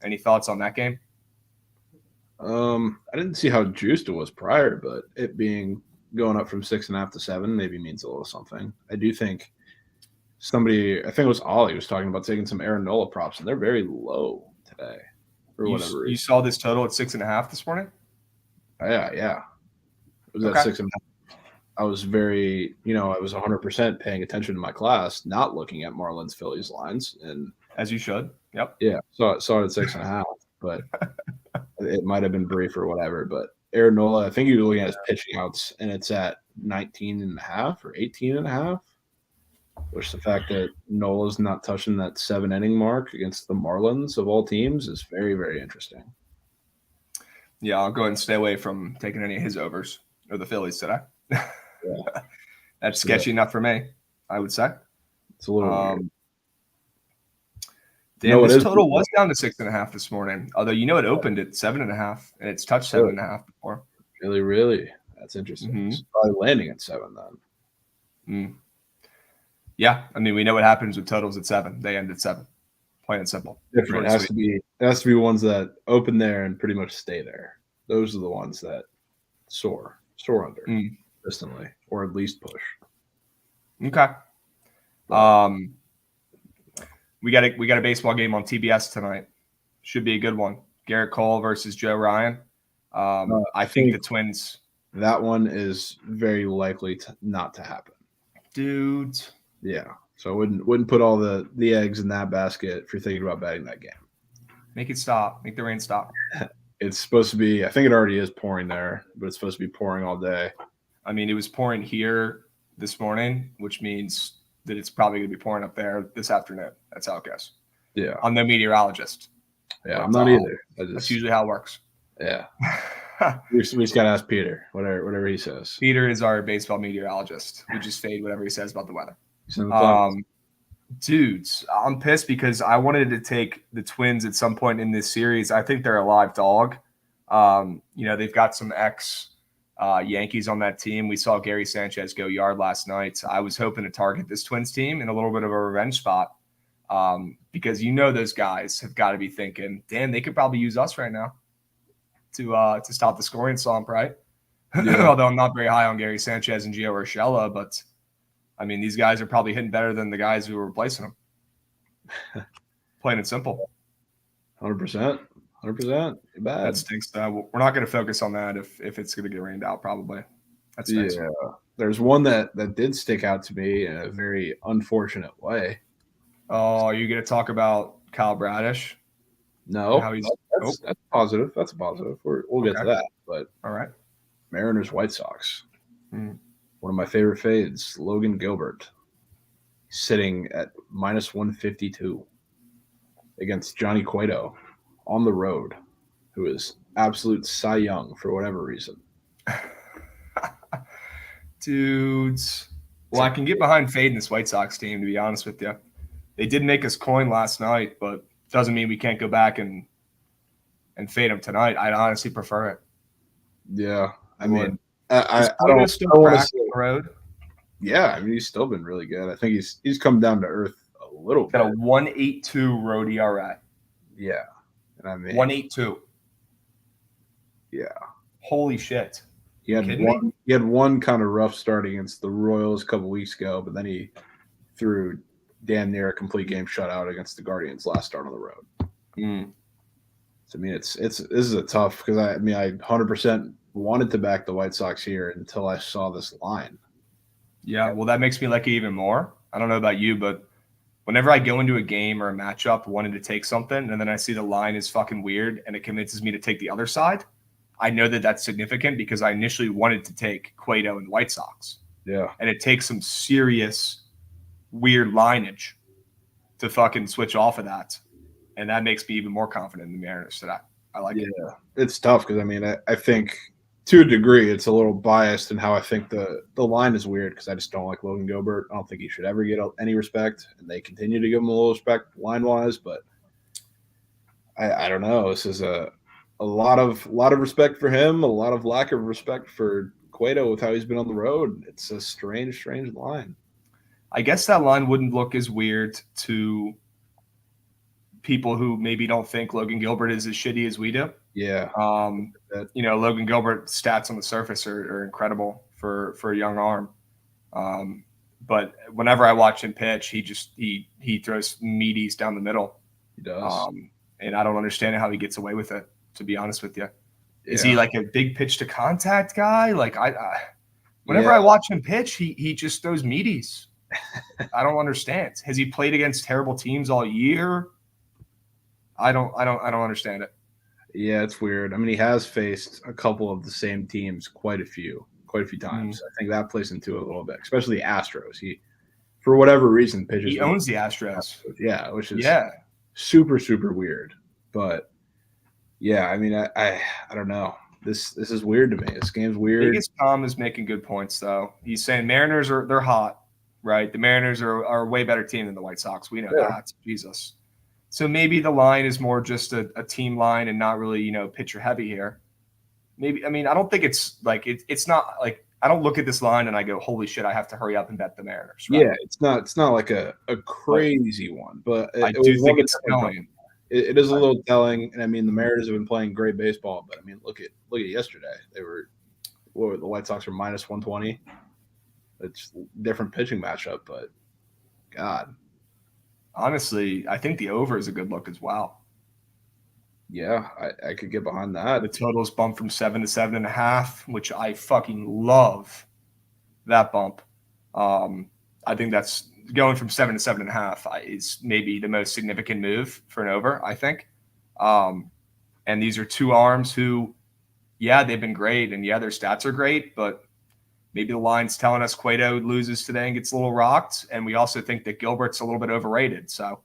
Any thoughts on that game? I didn't see how juiced it was prior, but it being going up from 6.5 to 7 maybe means a little something. I do think I think it was Ollie was talking about taking some Aaron Nola props, and they're very low today for whatever reason. You saw this total at 6.5 this morning? Yeah. It was at 6.5. I was I was 100% paying attention to my class, not looking at Marlins Phillies lines, and as you should. Yep. Yeah, saw it at 6.5, but it might have been brief or whatever. But Aaron Nola, I think you're looking at his pitching outs, and it's at 19.5 or 18.5. Which the fact that Nola's not touching that 7-inning mark against the Marlins of all teams is very, very interesting. Yeah, I'll go ahead and stay away from taking any of his overs or the Phillies today. Yeah. That's sketchy enough for me, I would say. It's a little weird. Damn, this total was down to 6.5 this morning. Although it opened at 7.5 and it's touched 7.5 before. Really, that's interesting. Mm-hmm. It's probably landing at 7 then. Yeah, I mean we know what happens with totals at 7. They end at 7. Plain and simple. Different. It has to be ones that open there and pretty much stay there. Those are the ones that soar under consistently, or at least push. Okay. We got a baseball game on TBS tonight. Should be a good one. Garrett Cole versus Joe Ryan. I think the Twins. That one is very likely not to happen. Dude. Yeah. So I wouldn't put all the eggs in that basket if you're thinking about betting that game. Make it stop. Make the rain stop. It's supposed to be. I think it already is pouring there, but it's supposed to be pouring all day. I mean, it was pouring here this morning, which means that it's probably going to be pouring up there this afternoon. That's how it goes. Yeah, I'm no meteorologist. yeah, I'm not either. That's usually how it works. Yeah, we just gotta ask Peter, whatever he says. Peter is our baseball meteorologist. We just fade whatever he says about the weather. Dudes, I'm pissed because I wanted to take the Twins at some point in this series. I think they're a live dog. They've got some Yankees on that team. We saw Gary Sanchez go yard last night. I was hoping to target this Twins team in a little bit of a revenge spot because those guys have got to be thinking, damn, they could probably use us right now to stop the scoring slump, right? Yeah. Although I'm not very high on Gary Sanchez and Gio Urshela, but I mean, these guys are probably hitting better than the guys who are replacing them. Plain and simple. 100%. 100%. Bad. That stinks. We're not going to focus on that if it's going to get rained out, probably. That stinks. Yeah. There's one that did stick out to me in a very unfortunate way. Oh, are you going to talk about Kyle Bradish? No. That's positive. That's a positive. We'll get to that. But all right. Mariners White Sox. One of my favorite fades, Logan Gilbert, sitting at minus 152 against Johnny Cueto on the road, who is absolute Cy Young for whatever reason. Dudes. Well, I can get behind fading this White Sox team, to be honest with you. They did make us coin last night, but doesn't mean we can't go back and fade them tonight. I'd honestly prefer it. Yeah. I mean, I don't still want to see the road. Yeah, I mean, he's still been really good. I think he's come down to earth a little bit. Got a 1.82 road ERA. Yeah. And I mean 1.82. Yeah. Holy shit. He had one kind of rough start against the Royals a couple weeks ago, but then he threw damn near a complete game shutout against the Guardians last start on the road. So I mean, this is a tough because I 100% wanted to back the White Sox here until I saw this line. Yeah, well, that makes me like it even more. I don't know about you, but whenever I go into a game or a matchup wanting to take something and then I see the line is fucking weird and it convinces me to take the other side, I know that that's significant because I initially wanted to take Cueto and White Sox. Yeah. And it takes some serious weird lineage to fucking switch off of that. And that makes me even more confident in the Mariners today. I like it. Yeah, it's tough because, I mean, I think to a degree it's a little biased in how I think the line is weird because I just don't like Logan Gilbert. I don't think he should ever get any respect, and they continue to give him a little respect line-wise, but I don't know. This is a lot of respect for him, a lot of lack of respect for Cueto with how he's been on the road. It's a strange line. I guess that line wouldn't look as weird to people who maybe don't think Logan Gilbert is as shitty as we do. Yeah. Logan Gilbert's stats on the surface are incredible for a young arm. But whenever I watch him pitch, he throws meaties down the middle. He does. And I don't understand how he gets away with it, to be honest with you. Is he like a big pitch to contact guy? Like whenever I watch him pitch, he just throws meaties. I don't understand. Has he played against terrible teams all year? I don't understand it. Yeah, it's weird. I mean, he has faced a couple of the same teams quite a few times. I think that plays into it a little bit, especially the Astros. He, for whatever reason, pitches. He owns the Astros. Yeah, which is super, super weird. But yeah, I mean, I don't know. This is weird to me. This game's weird. Vegas Tom is making good points, though. He's saying Mariners they're hot, right? The Mariners are a way better team than the White Sox. We know that. Jesus. So maybe the line is more just a team line and not really, pitcher heavy here. Maybe, I mean, I don't think it's like it's not like I don't look at this line and I go, holy shit, I have to hurry up and bet the Mariners. Right? Yeah, it's not like a crazy one, but I do think it's telling. It is a little telling, and I mean the Mariners have been playing great baseball, but I mean look at yesterday. They were the White Sox were minus 120. It's a different pitching matchup, but God. Honestly, I think the over is a good look as well. Yeah, I could get behind that. The total's bumped from 7 to 7.5, which I fucking love that bump. I think that's going from 7 to 7.5 is maybe the most significant move for an over, I think. And these are two arms who, yeah, they've been great, and yeah, their stats are great, but maybe the line's telling us Cueto loses today and gets a little rocked, and we also think that Gilbert's a little bit overrated. So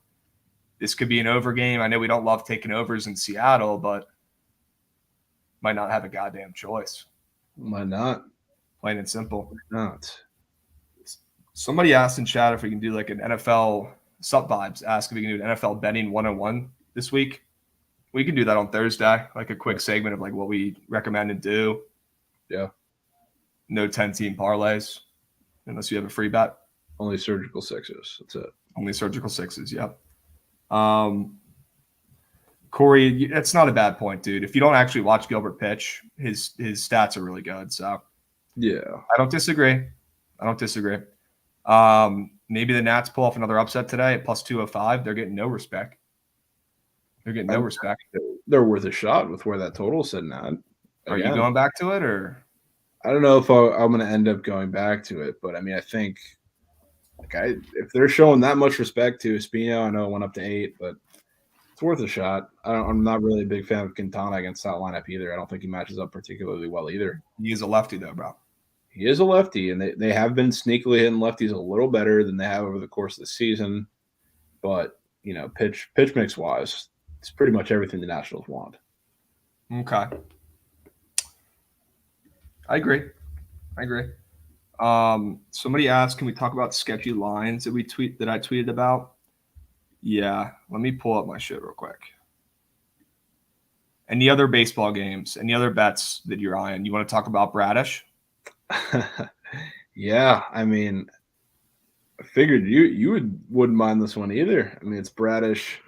this could be an over game. I know we don't love taking overs in Seattle, but might not have a goddamn choice. Why not? Plain and simple. Why not? Somebody asked in chat if we can do like an NFL sub vibes. Ask if we can do an NFL betting 101 this week. We can do that on Thursday, like a quick segment of like what we recommend and do. Yeah. No 10-team parlays, unless you have a free bet. Only surgical sixes. That's it. Only surgical sixes. Yep. Corey, that's not a bad point, dude. If you don't actually watch Gilbert pitch, his stats are really good. So yeah, I don't disagree. Maybe the Nats pull off another upset today at plus 205. They're getting no respect. They're worth a shot with where that total's sitting at. Are you going back to it, or? I don't know if I'm going to end up going back to it, but I mean, I think if they're showing that much respect to Espino, I know it went up to 8, but it's worth a shot. I'm not really a big fan of Quintana against that lineup either. I don't think he matches up particularly well either. He is a lefty though, bro. He is a lefty, and they have been sneakily hitting lefties a little better than they have over the course of the season. But, you know, pitch mix wise, it's pretty much everything the Nationals want. Okay. I agree. Somebody asked, can we talk about sketchy lines that I tweeted about? Yeah, let me pull up my shit real quick. Any other baseball games? Any other bets that you're eyeing? You want to talk about Bradish? Yeah, I mean, I figured you wouldn't mind this one either. I mean, it's Bradish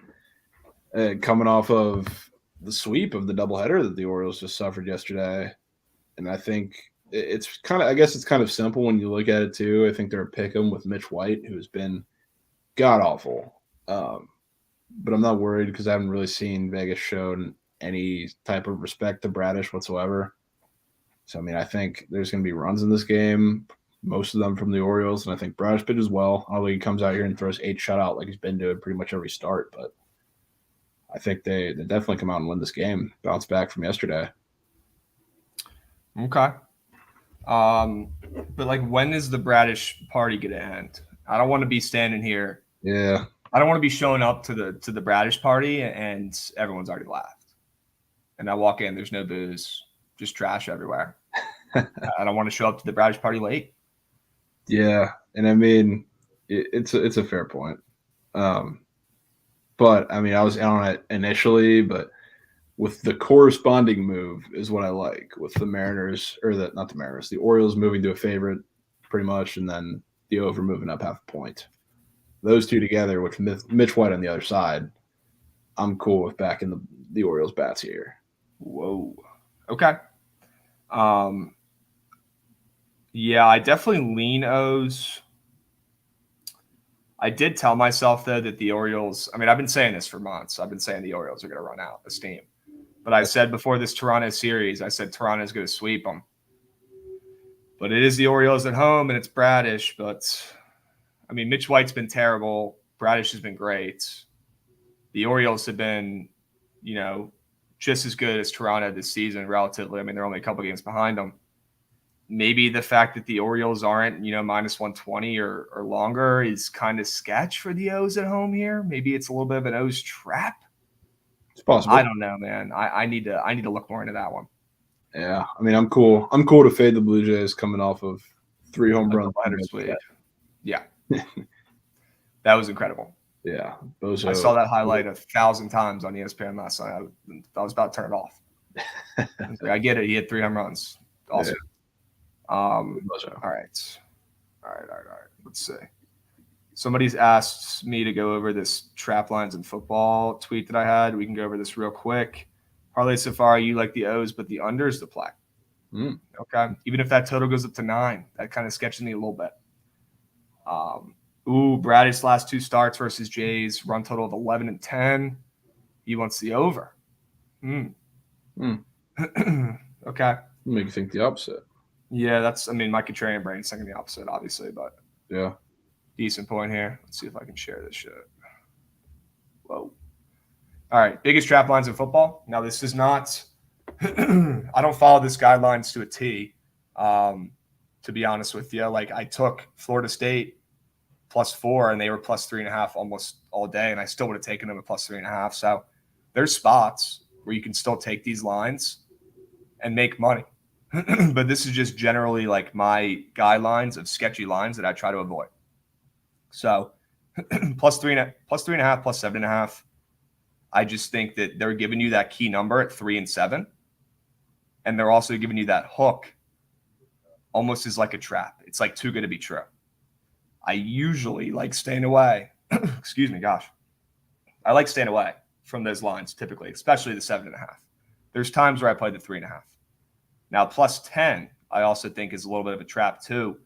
coming off of the sweep of the doubleheader that the Orioles just suffered yesterday, and I think it's kind of simple when you look at it too. I think they're a pick 'em with Mitch White, who's been god awful, but I'm not worried because I haven't really seen Vegas shown any type of respect to Bradish whatsoever. So, I mean, I think there's going to be runs in this game, most of them from the Orioles, and I think Bradish pitches well. Although he comes out here and throws 8 shutout like he's been doing pretty much every start, but I think they definitely come out and win this game, bounce back from yesterday. Okay. But like, when is the Bradish party going to end? I don't want to be standing here. Yeah. I don't want to be showing up to the Bradish party and everyone's already left. And I walk in, there's no booze. Just trash everywhere. I don't want to show up to the Bradish party late. Yeah, and I mean, it's a fair point. But I mean, I was on it initially, but with the corresponding move is what I like with the Mariners, or not the Mariners, the Orioles moving to a favorite pretty much, and then the over moving up half a point. Those two together with Mitch White on the other side, I'm cool with backing the Orioles bats here. Whoa. Okay. Yeah, I definitely lean O's. I did tell myself, though, that the Orioles – I mean, I've been saying this for months. I've been saying the Orioles are going to run out of steam. But I said before this Toronto series, I said Toronto's going to sweep them. But it is the Orioles at home, and it's Bradish. But, I mean, Mitch White's been terrible. Bradish has been great. The Orioles have been, you know, just as good as Toronto this season relatively. I mean, they're only a couple games behind them. Maybe the fact that the Orioles aren't, you know, minus 120 or longer is kind of sketch for the O's at home here. Maybe it's a little bit of an O's trap. It's possible. I don't know, man. I need to look more into that one. Yeah, I mean, I'm cool to fade the Blue Jays coming off of 3 home runs. Yeah. That was incredible. Yeah. I saw that highlight 1,000 times on ESPN last night. I was about to turn it off. I get it. He had 3 home runs. Awesome. Yeah. All right. Let's see. Somebody's asked me to go over this trap lines in football tweet that I had. We can go over this real quick. Parlay Safari, you like the O's, but the under is the play. Okay. Even if that total goes up to 9, that kind of sketches me a little bit. Bradish's last 2 starts versus Jays, run total of 11 and 10. He wants the over. Okay. Make you think the opposite. Yeah, my contrarian brain's thinking the opposite, obviously, but decent point here. Let's see if I can share this shit. Whoa. All All right, biggest trap lines in football. Now, this is not. I don't follow this guidelines to a T. To be honest with you, like I took Florida State +4, and they were +3.5 almost all day, and I still would have taken them at +3.5. So there's spots where you can still take these lines and make money. But this is just generally like my guidelines of sketchy lines that I try to avoid. So +3.5, +7.5. I just think that they're giving you that key number at 3 and 7. And they're also giving you that hook almost as like a trap. It's like too good to be true. I usually like staying away. Excuse me, gosh. I like staying away from those lines typically, especially the 7.5. There's times where I play the 3.5. Now, +10, I also think is a little bit of a trap too,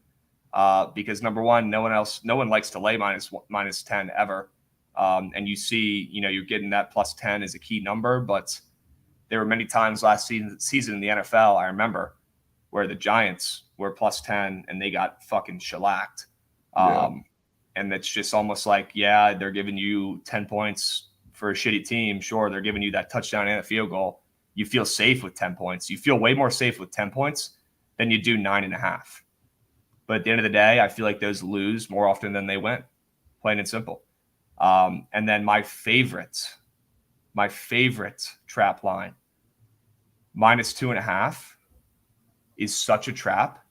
because number one, no one likes to lay minus 10 ever. And you see, you're getting that +10 as a key number, but there were many times last season in the NFL, I remember, where the Giants were +10 and they got fucking shellacked. And it's just almost like, yeah, they're giving you 10 points for a shitty team. Sure, they're giving you that touchdown and a field goal. You feel safe with 10 points. You feel way more safe with 10 points than you do 9.5. But at the end of the day, I feel like those lose more often than they win, plain and simple. And then my favorite trap line, -2.5, is such a trap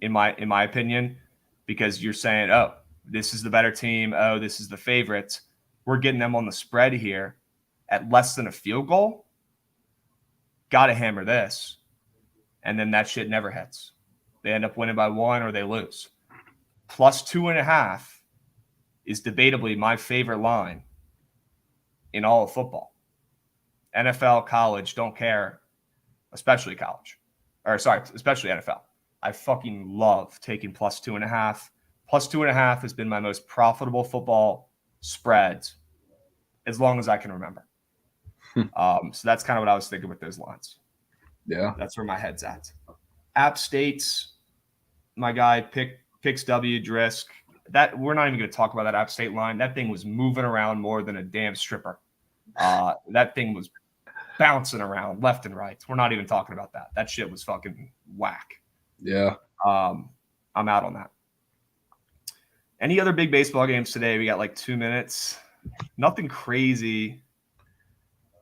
in my opinion, because you're saying, oh, this is the better team. Oh, this is the favorite. We're getting them on the spread here at less than a field goal. Got to hammer this. And then that shit never hits. They end up winning by 1 or they lose. +2.5 is debatably my favorite line in all of football. NFL, college, don't care, especially college. Especially NFL. I fucking love taking +2.5. +2.5 has been my most profitable football spread as long as I can remember. So that's kind of what I was thinking with those lines. Yeah. That's where my head's at. App State's my guy, picks W, Drisk. That we're not even going to talk about that App State line. That thing was moving around more than a damn stripper. That thing was bouncing around left and right. We're not even talking about that. That shit was fucking whack. Yeah. I'm out on that. Any other big baseball games today? We got like 2 minutes. Nothing crazy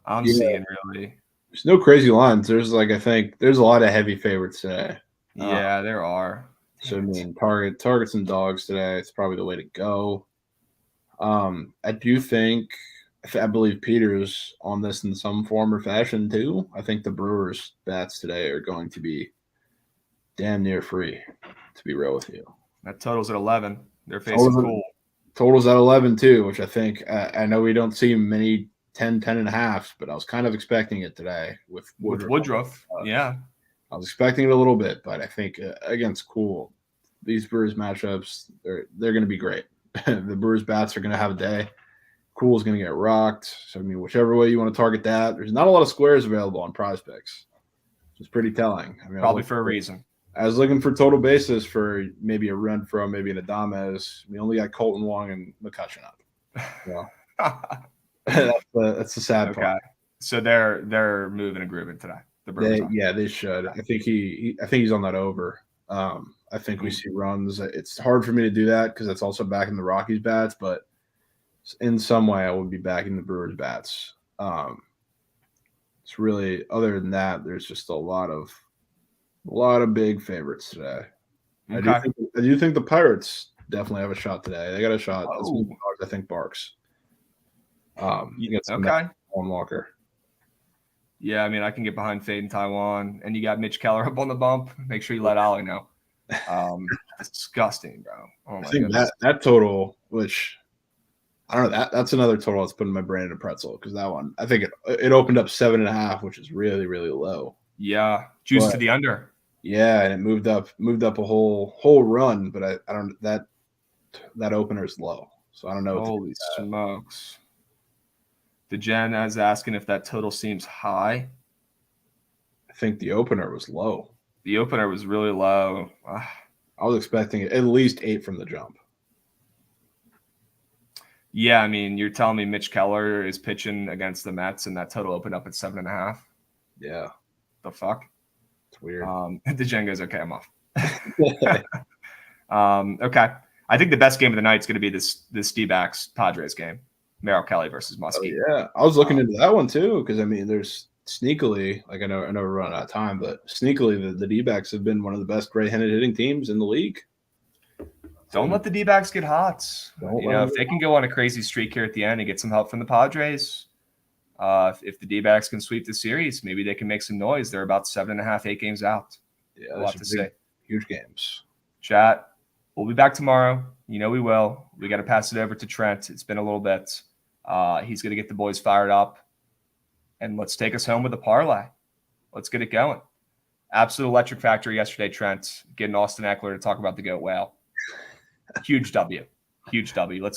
I'm seeing really. There's no crazy lines. I think there's a lot of heavy favorites today. Yeah, there are. So I mean, targets and dogs today. It's probably the way to go. I do think, I believe Peter's on this in some form or fashion too. I think the Brewers bats today are going to be damn near free, to be real with you. That total's at 11. They're facing Cool. Total's at 11 too, which I think, I know we don't see many 10.5, but I was kind of expecting it today with Woodruff. Yeah. I was expecting it a little bit, but I think against Cool, these Brewers matchups, they're going to be great. The Brewers bats are going to have a day. Cool's going to get rocked. So, I mean, whichever way you want to target that, there's not a lot of squares available on Prize Picks. It's pretty telling. I mean, probably for a reason. I was looking for total bases for maybe a Renfroe, maybe an Adames. We only got Colton Wong and McCutcheon up. So, that's the sad part. So they're moving and grooving today. They should. I think he's on that over. I think we see runs. It's hard for me to do that because it's also backing the Rockies bats, but in some way I would be backing the Brewers bats. It's really, other than that, there's just a lot of big favorites today. Okay. I do think the Pirates definitely have a shot today. They got a shot. I think Barks. Okay. Walker. Yeah, I mean, I can get behind Fade in Taiwan, and you got Mitch Keller up on the bump. Make sure you let Ollie know. Disgusting, bro. Oh my goodness. That total, which I don't know, that's another total that's putting my brain in a pretzel, because that one, I think it opened up 7.5, which is really, really low. Yeah, juice to the under. Yeah, and it moved up a whole run, but I don't, that opener is low, so I don't know. Holy smokes. The Jen is asking if that total seems high. I think the opener was low. The opener was really low. I was expecting at least 8 from the jump. Yeah, I mean, you're telling me Mitch Keller is pitching against the Mets and that total opened up at 7.5? Yeah, The fuck? it's weird. The Jen goes, okay, I'm off. Okay. I think the best game of the night is going to be this D-backs Padres game. Merrill Kelly versus Oh Muskie. yeah, I was looking into that one too because I mean, there's sneakily, like I know we're running out of time, but sneakily the D-backs have been one of the best right-handed hitting teams in the league. Don't let the D-backs get hot. Don't You let know, them if get they can go on a crazy streak here at the end and get some help from the Padres, if the D-backs can sweep the series, maybe they can make some noise. They're about 7.5, 8 games out. Yeah, We'll have to see. Huge games. Chat. We'll be back tomorrow. You know we will. We got to pass it over to Trent. It's been a little bit. He's going to get the boys fired up. And let's take us home with a parlay. Let's get it going. Absolute electric factory yesterday, Trent. Getting Austin Eckler to talk about the goat whale. Huge W. Huge W. Let's